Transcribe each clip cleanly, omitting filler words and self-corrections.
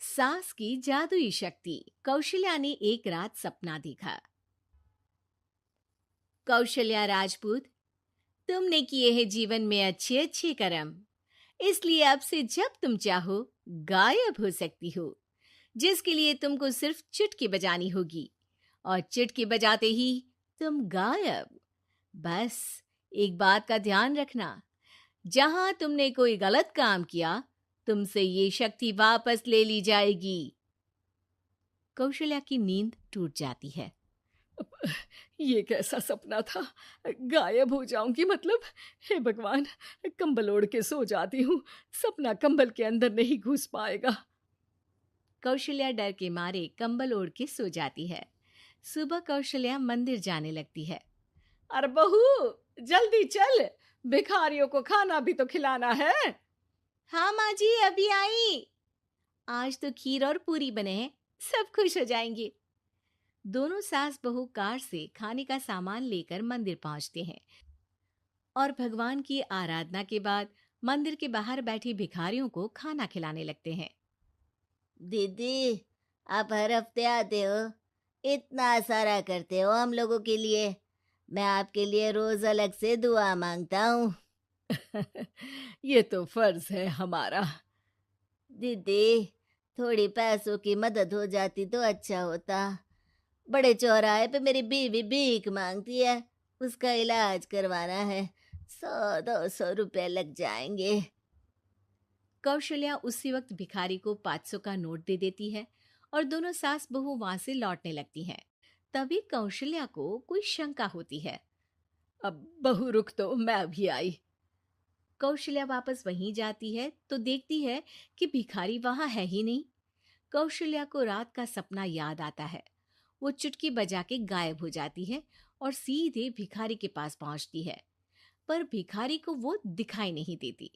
सास की जादुई शक्ति। कौशल्या ने एक रात सपना देखा। कौशल्या राजपूत, तुमने किए हैं जीवन में अच्छे अच्छे कर्म, इसलिए अब से जब तुम चाहो गायब हो सकती हो, जिसके लिए तुमको सिर्फ चुटकी बजानी होगी और चुटकी बजाते ही तुम गायब। बस एक बात का ध्यान रखना, जहां तुमने कोई गलत काम किया तुमसे ये शक्ति वापस ले ली जाएगी। कौशल्या की नींद टूट जाती है। ये कैसा सपना था? गायब हो जाऊंगी मतलब? हे भगवान, कंबल ओढ़ के सो जाती हूँ, सपना कंबल के अंदर नहीं घुस पाएगा। कौशल्या डर के मारे कंबल ओढ़ के सो जाती है। सुबह कौशल्या मंदिर जाने लगती है। अरे बहू, जल्दी चल, भिखारियों को खाना भी तो खिलाना है। हाँ माँ जी, अभी आई। आज तो खीर और पूरी बने हैं, सब खुश हो जाएंगे। दोनों सास बहू कार से खाने का सामान लेकर मंदिर पहुंचते हैं और भगवान की आराधना के बाद मंदिर के बाहर बैठी भिखारियों को खाना खिलाने लगते हैं। दीदी, आप हर हफ्ते आते हो, इतना सारा करते हो हम लोगों के लिए। मैं आपके लिए रोज अलग से दुआ मांगता हूँ। ये तो फर्ज है हमारा। दीदी, थोड़ी पैसों की मदद हो जाती तो अच्छा होता। बड़े चौराहे पे मेरी बीवी भीख मांगती है, उसका इलाज करवाना है, 100-200 रुपए लग जाएंगे। कौशल्या उसी वक्त भिखारी को 500 का नोट दे देती है और दोनों सास बहू वहां से लौटने लगती हैं। तभी कौशल्या को कोई शंका होती है। अब बहू रुक, तो मैं अभी आई। कौशल्या वापस वहीं जाती है तो देखती है कि भिखारी वहां है ही नहीं। कौशल्या को रात का सपना याद आता है। वो चुटकी बजा के गायब हो जाती है और सीधे भिखारी के पास पहुंचती है, पर भिखारी को वो दिखाई नहीं देती।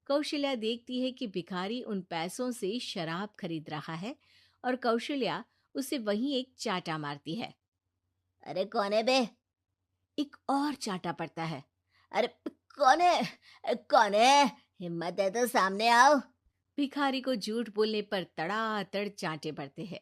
कौशल्या देखती है कि भिखारी उन पैसों से शराब खरीद रहा है और कौशल्या उसे वहीं एक चाटा मारती है। अरे कौन है बे? एक और चाटा पड़ता है। अरे कौन है? कौन है? हिम्मत है तो सामने आओ। भिखारी को झूठ बोलने पर तड़ातड़ चांटे पड़ते हैं।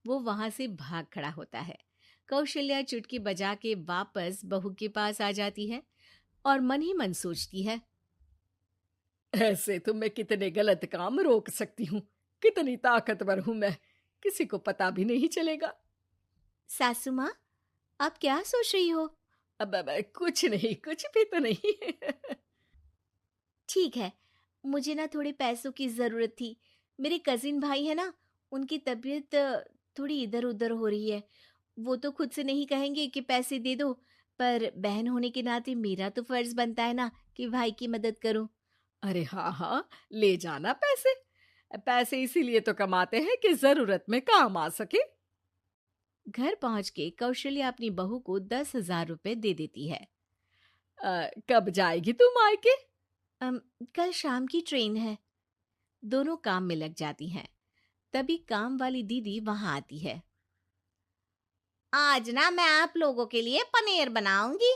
वो वहां से भाग खड़ा होता है। कौशल्या चुटकी बजा के वापस बहू के पास आ जाती है और मन ही मन सोचती है, ऐसे तो मैं कितने गलत काम रोक सकती हूँ, कितनी ताकतवर हूँ मैं, किसी को पता भी नहीं चलेगा। सासू माँ, आप क्या सोच रही हो? अब कुछ नहीं, कुछ भी तो नहीं। ठीक है, मुझे ना थोड़े पैसों की जरूरत थी। मेरे कजिन भाई है ना, उनकी तबीयत थोड़ी इधर उधर हो रही है। वो तो खुद से नहीं कहेंगे कि पैसे दे दो, पर बहन होने के नाते मेरा तो फर्ज बनता है ना कि भाई की मदद करूं। अरे हाँ हाँ, ले जाना पैसे। पैसे इसीलिए तो कमाते हैं कि जरूरत में काम आ सके। घर पहुंच के कौशल्या अपनी बहू को 10,000 रुपए दे देती है। कब जाएगी तू मायके? अम, कल शाम की ट्रेन है। दोनों काम में लग जाती हैं। तभी काम वाली दीदी वहां आती है। आज ना मैं आप लोगों के लिए पनीर बनाऊंगी।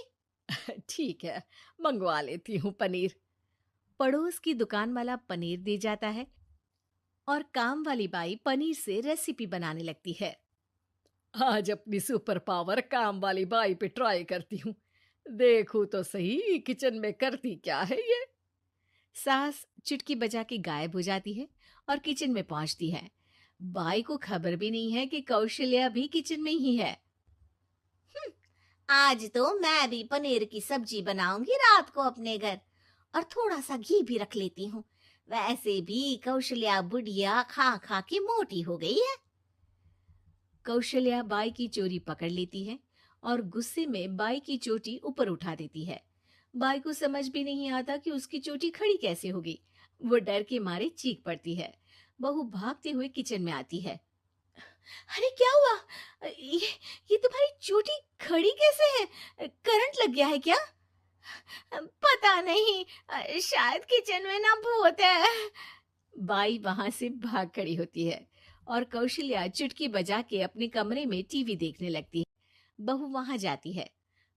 ठीक है, मंगवा लेती हूँ पनीर। पड़ोस की दुकान वाला पनीर दे जाता है और काम वाली बाई पनीर से रेसिपी बनाने लगती है। आज अपनी सुपर पावर काम वाली बाई पे ट्राई करती हूँ, देखूं तो सही किचन में करती क्या है ये। सास चुटकी बजा के गायब हो जाती है और किचन में पहुंचती है। बाई को खबर भी नहीं है कि कौशल्या भी किचन में ही है। आज तो मैं भी पनीर की सब्जी बनाऊंगी रात को अपने घर, और थोड़ा सा घी भी रख लेती हूँ। वैसे भी कौशल्या बुढ़िया खा खा के मोटी हो गई है। कौशल्या बाई की चोरी पकड़ लेती है और गुस्से में बाई की चोटी ऊपर उठा देती है। बाई को समझ भी नहीं आता कि उसकी चोटी खड़ी कैसे हो गई। वो डर के मारे चीख पड़ती है। बहू भागते हुए किचन में आती है। अरे क्या हुआ? ये तुम्हारी चोटी खड़ी कैसे है? करंट लग गया है क्या? पता नहीं, शायद किचन में ना भूत है। बाई वहां से भाग खड़ी होती है और कौशल्या चुटकी बजा के अपने कमरे में टीवी देखने लगती है। बहू वहां जाती है।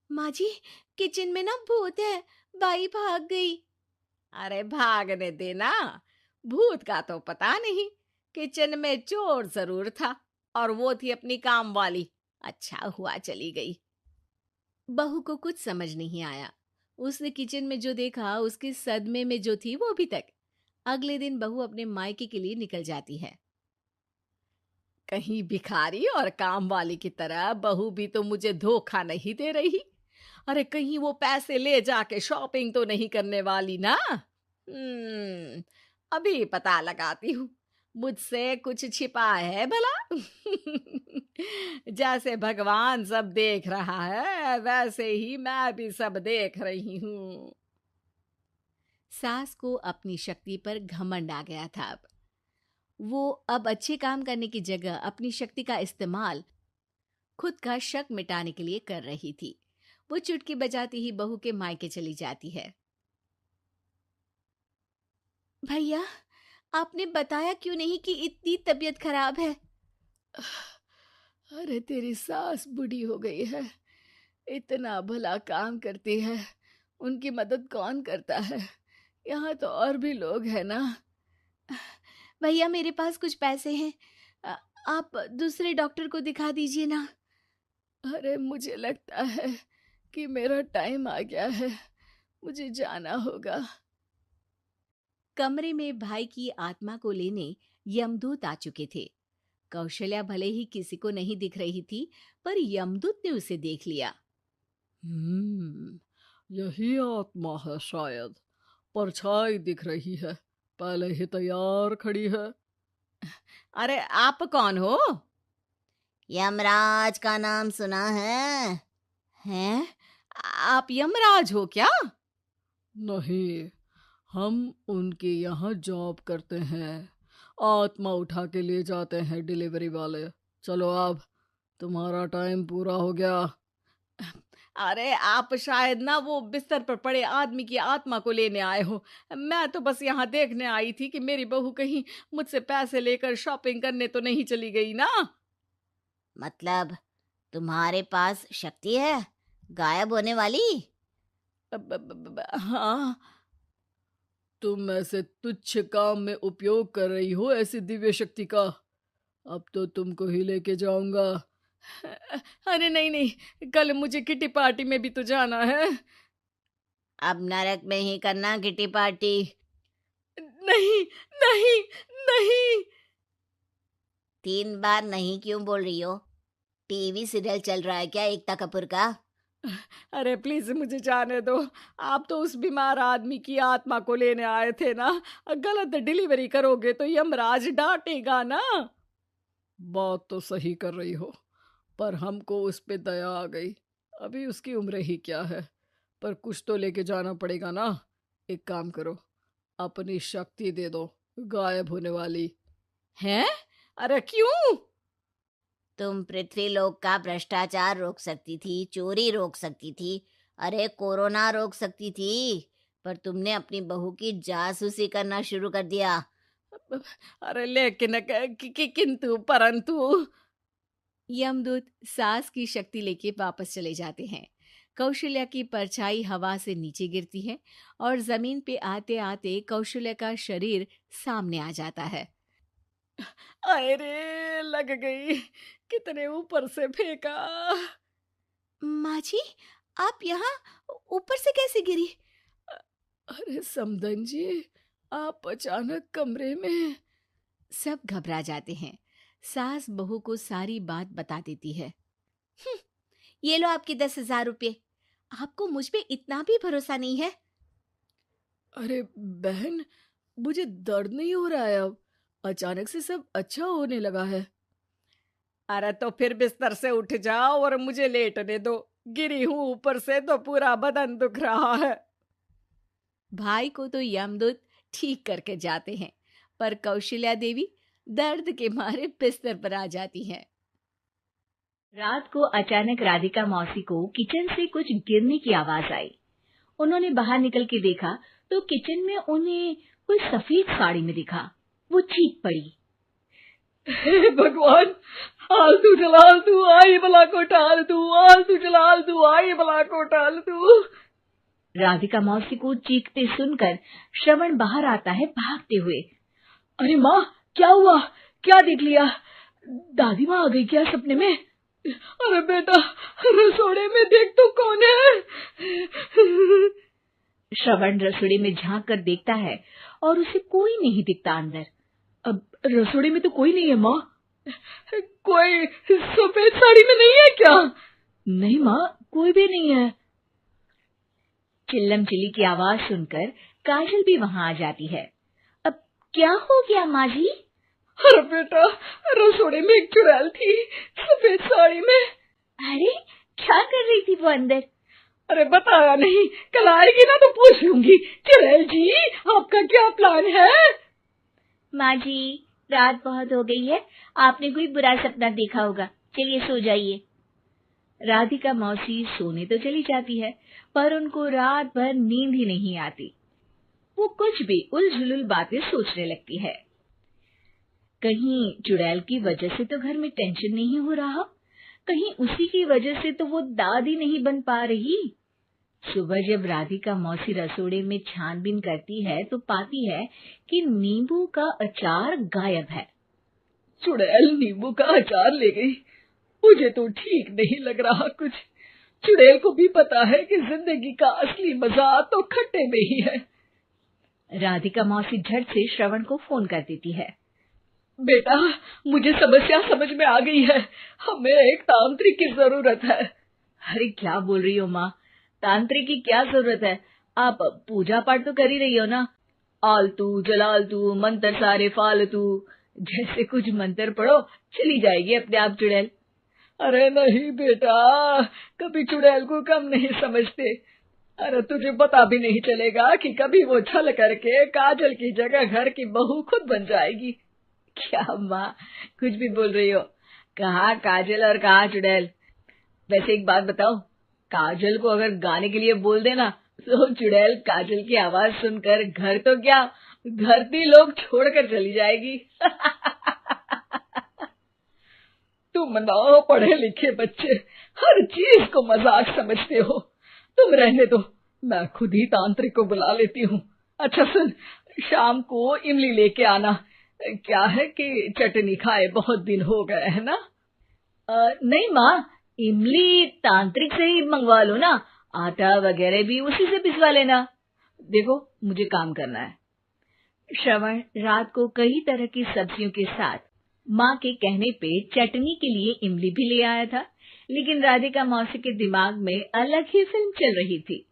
माँ जी, किचन में ना भूत है, बाई भाग गई। अरे भागने देना, भूत का तो पता नहीं, किचन में चोर जरूर था और वो थी अपनी काम वाली। अच्छा हुआ चली गई। बहू को कुछ समझ नहीं आया। उसने किचन में जो देखा उसके सदमे में जो थी वो अभी तक। अगले दिन बहू अपने मायके के लिए निकल जाती है। कहीं भिखारी और काम वाली की तरह बहू भी तो मुझे धोखा नहीं दे रही। अरे कहीं वो पैसे ले जाके शॉपिंग तो नहीं करने वाली ना। अभी पता लगाती हूँ। मुझसे कुछ छिपा है भला। जैसे भगवान सब देख रहा है वैसे ही मैं भी सब देख रही हूँ। सास को अपनी शक्ति पर घमंड आ गया था। वो अब अच्छे काम करने की जगह अपनी शक्ति का इस्तेमाल खुद का शक मिटाने के लिए कर रही थी। वो चुटकी बजाती ही बहू के मायके चली जाती है। भैया, आपने बताया क्यों नहीं कि इतनी तबीयत खराब है? अरे तेरी सास बूढ़ी हो गई है, इतना भला काम करती है, उनकी मदद कौन करता है? यहाँ तो और भी लोग हैं ना। भैया, मेरे पास कुछ पैसे हैं। आप दूसरे डॉक्टर को दिखा दीजिए ना। अरे मुझे लगता है कि मेरा टाइम आ गया है, मुझे जाना होगा। कमरे में भाई की आत्मा को लेने यमदूत आ चुके थे। कौशल्या भले ही किसी को नहीं दिख रही थी, पर यमदूत ने उसे देख लिया। यही आत्मा है शायद, परछाई दिख रही है, पहले ही तैयार खड़ी है। अरे आप कौन हो? यमराज का नाम सुना है? हैं? आप यमराज हो क्या? नहीं, हम उनके यहाँ जॉब करते हैं, आत्मा उठा के ले जाते हैं डिलीवरी वाले। चलो अब तुम्हारा टाइम पूरा हो गया। अरे आप शायद ना वो बिस्तर पर पड़े आदमी की आत्मा को लेने आए हो। मैं तो बस यहाँ देखने आई थी कि मेरी बहू कहीं मुझसे पैसे लेकर शॉपिंग करने तो नहीं चली गई ना। मतलब तुम्हारे पास शक्ति है गायब होने वाली? हाँ। तुम ऐसे तुच्छ काम में उपयोग कर रही हो ऐसी दिव्य शक्ति का। अब तो तुमको ही लेके जाऊंगा। अरे नहीं नहीं, कल मुझे किटी पार्टी में भी तो जाना है। अब नरक में ही करना किटी पार्टी। नहीं नहीं नहीं। 3 बार नहीं क्यों बोल रही हो? टीवी सीरियल चल रहा है क्या एकता कपूर का? अरे प्लीज मुझे जाने दो। आप तो उस बीमार आदमी की आत्मा को लेने आए थे ना। गलत डिलीवरी करोगे तो यमराज डांटेगा ना। बात तो सही कर रही हो, पर हमको उस पे दया आ गई। अभी उसकी उम्र ही क्या है, पर कुछ तो लेके जाना पड़ेगा ना। एक काम करो, अपनी शक्ति दे दो, गायब होने वाली। हैं? अरे क्यों? तुम पृथ्वीलोक का भ्रष्टाचार रोक सकती थी, चोरी रोक सकती थी, अरे कोरोना रोक सकती थी, पर तुमने अपनी बहू की जासूसी करना शुरू कर दिया। अरे लेकिन किंतु परंतु। यमदूत सास की शक्ति लेके वापस चले जाते हैं। कौशल्या की परछाई हवा से नीचे गिरती है और जमीन पे आते आते कौशल्या का शरीर सामने आ जाता है। अरे लग गई, कितने ऊपर से फेंका। माँ जी, आप यहाँ ऊपर से कैसे गिरी? अरे समधन जी, आप अचानक कमरे में। सब घबरा जाते हैं। सास बहू को सारी बात बता देती है। ये लो आपके 10,000 रुपये। आपको मुझ पे इतना भी भरोसा नहीं है? अरे बहन, मुझे दर्द नहीं हो रहा है, अब अचानक से सब अच्छा होने लगा है। अरे तो फिर बिस्तर से उठ जाओ और मुझे लेटने दो। गिरी हूं ऊपर से तो पूरा बदन दुख रहा है। भाई को तो यमदूत ठीक करके जाते हैं, पर कौशल्या देवी दर्द के मारे बिस्तर पर आ जाती हैं। रात को अचानक राधिका मौसी को किचन से कुछ गिरने की आवाज आई। उन्होंने बाहर निकल के देखा तो किचन में उन्हें कोई सफेद साड़ी में दिखा। वो चीख पड़ी, हे भगवान, आलतू जलाल तू आई बला को टाल तू, आलतू जलाल तू आई बला को टाल तू। राधिका मौसी को चीखते सुनकर श्रवण बाहर आता है भागते हुए। अरे माँ, क्या हुआ? क्या देख लिया? दादी माँ आ गई क्या सपने में? अरे बेटा, रसोड़े में देख तो कौन है? श्रवण रसोई में झांक कर देखता है और उसे कोई नहीं दिखता अंदर। अब रसोई में तो कोई नहीं है माँ। कोई सफेद साड़ी में नहीं है क्या? नहीं माँ, कोई भी नहीं है। चिल्लम चिल्ली की आवाज सुनकर काजल भी वहां आ जाती है। अब क्या हो गया माँ जी? अरे बेटा, रसोड़े में एक चुड़ैल थी सफेद साड़ी में। अरे क्या कर रही थी वो अंदर? अरे बताया नहीं, कल आएगी ना तो पूछ लूंगी। चुड़ैल जी, आपका क्या प्लान है? माँ जी, रात बहुत हो गई है, आपने कोई बुरा सपना देखा होगा, चलिए सो जाइए। राधिका मौसी सोने तो चली जाती है, पर उनको रात भर नींद ही नहीं आती। वो कुछ भी उलझुल बातें सोचने लगती है। कहीं चुड़ैल की वजह से तो घर में टेंशन नहीं हो रहा, कहीं उसी की वजह से तो वो दादी नहीं बन पा रही। सुबह जब राधिका मौसी रसोड़े में छानबीन करती है तो पाती है कि नींबू का अचार गायब है। चुड़ैल नींबू का अचार ले गई, मुझे तो ठीक नहीं लग रहा कुछ। चुड़ैल को भी पता है कि जिंदगी का असली मजा तो खट्टे में ही है। राधिका मौसी झट से श्रवण को फोन कर देती है। बेटा, मुझे समस्या समझ में आ गई है, हमें एक तांत्रिक की जरूरत है। अरे क्या बोल रही हो माँ, तांत्रिक की क्या जरूरत है? आप पूजा पाठ तो कर ही रही हो ना। आलतू जलालतू मंत्र सारे फालतू जैसे कुछ मंत्र पढ़ो, चली जाएगी अपने आप चुड़ैल। अरे नहीं बेटा, कभी चुड़ैल को कम नहीं समझते। अरे तुझे पता भी नहीं चलेगा कि कभी वो छल करके काजल की जगह घर की बहू खुद बन जाएगी। क्या माँ, कुछ भी बोल रही हो? कहाँ काजल और कहाँ चुड़ैल। वैसे एक बात बताओ, काजल को अगर गाने के लिए बोल देना तो चुड़ैल काजल की आवाज सुनकर घर तो क्या धरती लोग छोड़कर चली जाएगी। तुम ना पढ़े लिखे बच्चे हर चीज को मजाक समझते हो। तुम रहने दो, मैं खुद ही तांत्रिक को बुला लेती हूँ। अच्छा सुन, शाम को इमली लेके आना। क्या है कि चटनी खाए बहुत दिन हो गए है ना। नहीं माँ, इमली तांत्रिक से ही मंगवा लो ना, आटा वगैरह भी उसी से पिसवा लेना। देखो मुझे काम करना है। श्रवण रात को कई तरह की सब्जियों के साथ माँ के कहने पे चटनी के लिए इमली भी ले आया था, लेकिन राधिका मौसी के दिमाग में अलग ही फिल्म चल रही थी।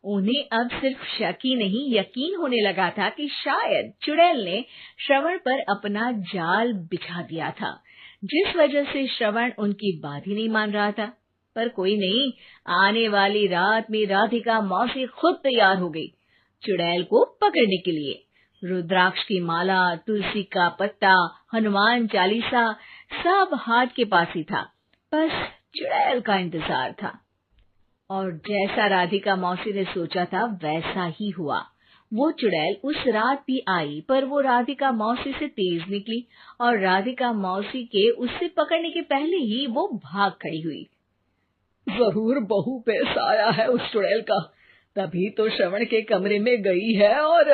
उन्हें अब सिर्फ शक ही नहीं यकीन होने लगा था कि शायद चुड़ैल ने श्रवण पर अपना जाल बिछा दिया था, जिस वजह से श्रवण उनकी बात ही नहीं मान रहा था। पर कोई नहीं, आने वाली रात में राधिका मौसी खुद तैयार हो गई चुड़ैल को पकड़ने के लिए। रुद्राक्ष की माला, तुलसी का पत्ता, हनुमान चालीसा सब हाथ के पास ही था, बस चुड़ैल का इंतजार था। और जैसा राधिका मौसी ने सोचा था वैसा ही हुआ। वो चुड़ैल उस रात भी आई, पर वो राधिका मौसी से तेज निकली और राधिका मौसी के उससे पकड़ने के पहले ही वो भाग खड़ी हुई। जरूर बहू पे साया है उस चुड़ैल का, तभी तो श्रवण के कमरे में गई है। और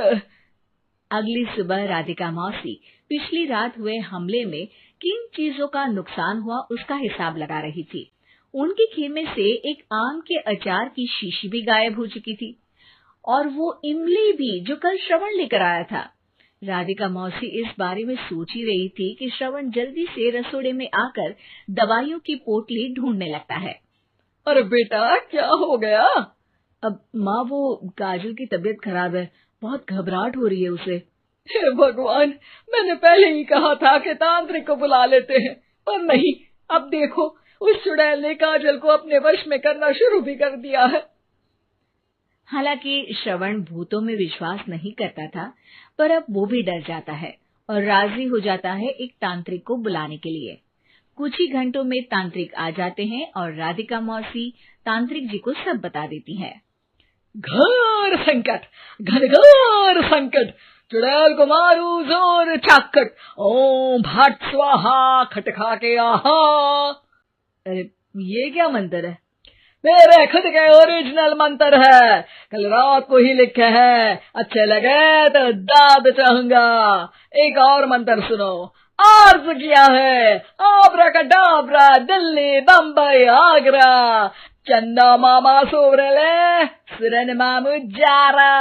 अगली सुबह राधिका मौसी पिछली रात हुए हमले में किन चीजों का नुकसान हुआ उसका हिसाब लगा रही थी। उनके खेमे से एक आम के अचार की शीशी भी गायब हो चुकी थी, और वो इमली भी जो कल श्रवण लेकर आया था। राधिका मौसी इस बारे में सोच ही रही थी कि श्रवण जल्दी से रसोड़े में आकर दवाइयों की पोटली ढूंढने लगता है। अरे बेटा, क्या हो गया? अब माँ, वो काजल की तबीयत खराब है, बहुत घबराहट हो रही है उसे। हे भगवान, मैंने पहले ही कहा था कि तांत्रिक को बुला लेते हैं, पर नहीं। अब देखो, उस चुड़ैल ने काजल को अपने वश में करना शुरू भी कर दिया है। हालांकि श्रवण भूतों में विश्वास नहीं करता था, पर अब वो भी डर जाता है और राजी हो जाता है एक तांत्रिक को बुलाने के लिए। कुछ ही घंटों में तांत्रिक आ जाते हैं और राधिका मौसी तांत्रिक जी को सब बता देती है। घोर संकट, घनघोर संकट, चुड़ैल को मारू जोर चाकट, ओम भट स्वाहा खटखा के आहा। अरे ये क्या मंत्र है? मेरे खुद के ओरिजिनल मंत्र है, कल रात को ही लिखे हैं, अच्छे लगे तो दाद चाहूंगा। एक और मंत्र सुनो। अर्ज किया है आब्राकडाब्रा, दिल्ली बम्बई आगरा, चंदा मामा सोरले सुरन मामू जारा।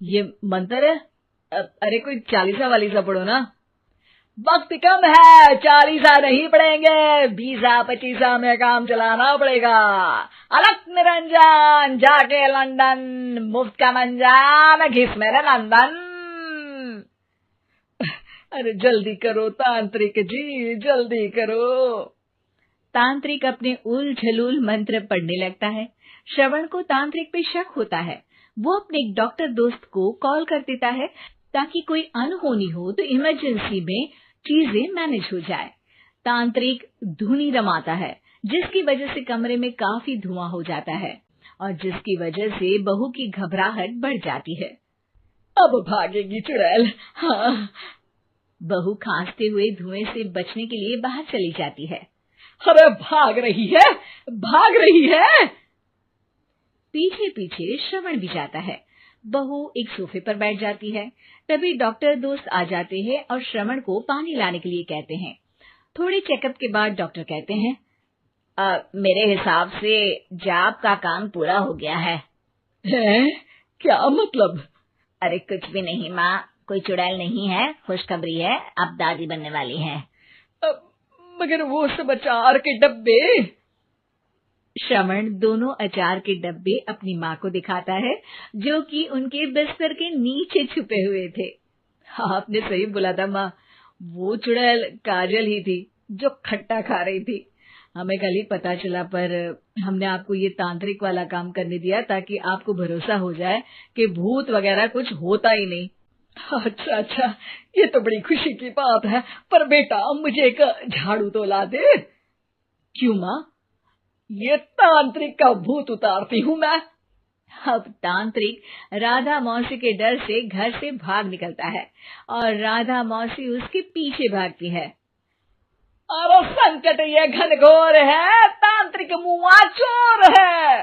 ये मंत्र है? अरे कोई चालीसा वालीसा पढ़ो ना। वक्त कम है, 40 नहीं पड़ेंगे, 20-25 में काम चलाना पड़ेगा। अलग निरंजन जाके लंदन, मुफ्त का मंजान घिस मेरे नंदन। अरे जल्दी करो तांत्रिक जी, जल्दी करो। तांत्रिक अपने उल झलूल मंत्र पढ़ने लगता है। श्रवण को तांत्रिक पे शक होता है। वो अपने एक डॉक्टर दोस्त को कॉल कर देता है ताकि कोई अनहोनी हो तो इमरजेंसी में चीजें मैनेज हो जाए। तांत्रिक धुनी रमाता है, जिसकी वजह से कमरे में काफी धुआं हो जाता है और जिसकी वजह से बहू की घबराहट बढ़ जाती है। अब भागेगी चुड़ैल। हाँ। बहू खांसते हुए धुएं से बचने के लिए बाहर चली जाती है। अरे भाग रही है, भाग रही है। पीछे पीछे श्रवण भी जाता है। बहू एक सोफे पर बैठ जाती है। तभी डॉक्टर दोस्त आ जाते हैं और श्रवण को पानी लाने के लिए कहते हैं। थोड़े चेकअप के बाद डॉक्टर कहते हैं, मेरे हिसाब से जाप का काम पूरा हो गया है। क्या मतलब? अरे कुछ भी नहीं माँ, कोई चुड़ैल नहीं है, खुशखबरी है, अब दादी बनने वाली है। मगर वो सब अचार के डब्बे। श्रवण दोनों अचार के डब्बे अपनी माँ को दिखाता है, जो कि उनके बिस्तर के नीचे छुपे हुए थे। आपने सही बोला था माँ, वो चुड़ैल काजल ही थी जो खट्टा खा रही थी। हमें कल ही पता चला, पर हमने आपको ये तांत्रिक वाला काम करने दिया ताकि आपको भरोसा हो जाए कि भूत वगैरह कुछ होता ही नहीं। अच्छा अच्छा, ये तो बड़ी खुशी की बात है। पर बेटा मुझे एक झाड़ू तो ला दे। क्यों माँ? ये तांत्रिक का भूत उतारती हूँ मैं। अब तांत्रिक राधा मौसी के डर से घर से भाग निकलता है और राधा मौसी उसके पीछे भागती है। अरे संकट ये घनघोर है, तांत्रिक मुआ चोर है।